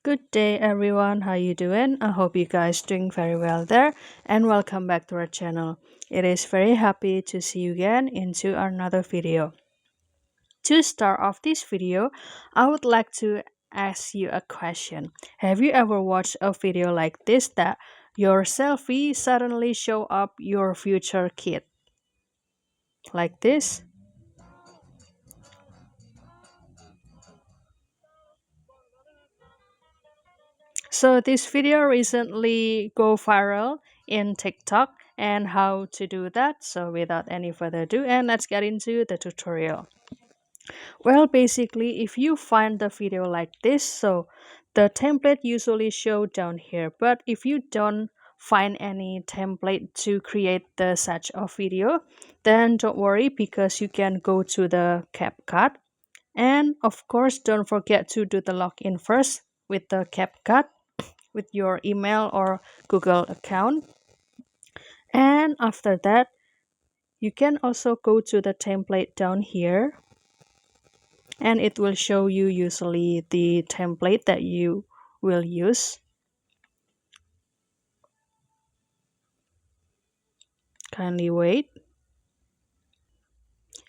Good day everyone, how you doing? I hope you guys doing very well there and welcome back to our channel. It is very happy to see you again into another video. To start off this video, I would like to ask you a question. Have you ever watched a video like this that your selfie suddenly show up your future kid? Like this? So this video recently go viral in TikTok and how to do that. So without any further ado, and let's get into the tutorial. Well, basically, if you find the video like this, so the template usually show down here. But if you don't find any template to create the such of video, then don't worry because you can go to the CapCut. And of course, don't forget to do the login first with the CapCut with your email or Google account. And after that, you can also go to the template down here and it will show you usually the template that you will use. Kindly wait.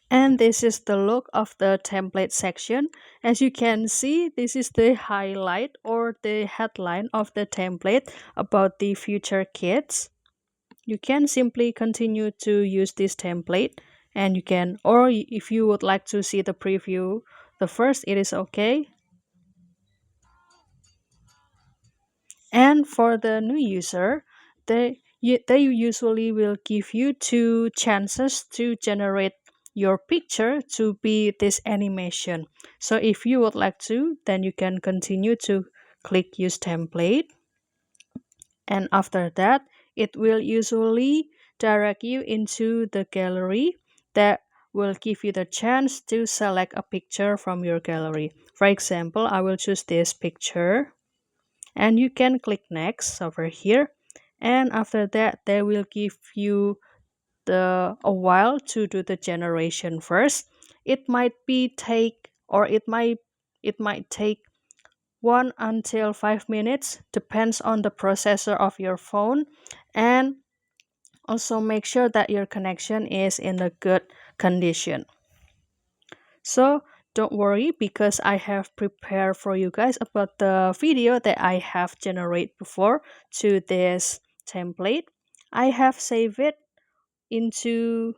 And this is the look of the template section. As you can see, this is the highlight or the headline of the template about the future kids. You can simply continue to use this template and you can, or if you would like to see the preview the first, it is okay. And for the new user, they usually will give you two chances to generate your picture to be this animation. So if you would like to, then you can continue to click use template. And after that, it will usually direct you into the gallery that will give you the chance to select a picture from your gallery. For example, I will choose this picture and you can click next over here, and after that they will give you the a while to do the generation first. It might be take or it might take 1 until 5 minutes, depends on the processor of your phone. And also make sure that your connection is in a good condition. So don't worry because I have prepared for you guys about the video that I have generated before to this template. I have saved it into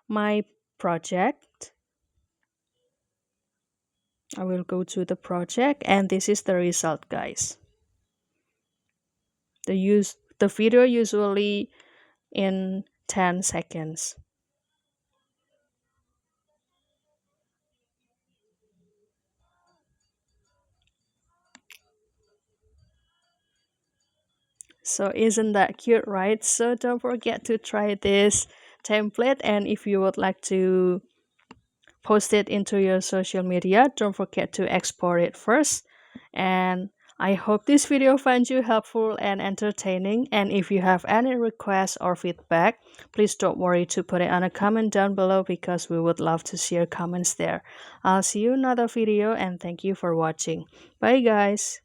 my project. I will go to the project and this is the result, guys. The video usually in 10 seconds. So isn't that cute, right? So don't forget to try this template, and if you would like to post it into your social media, don't forget to export it first. And I hope this video finds you helpful and entertaining, and if you have any requests or feedback, please don't worry to put it on a comment down below because we would love to see your comments there. I'll see you in another video and thank you for watching. Bye guys.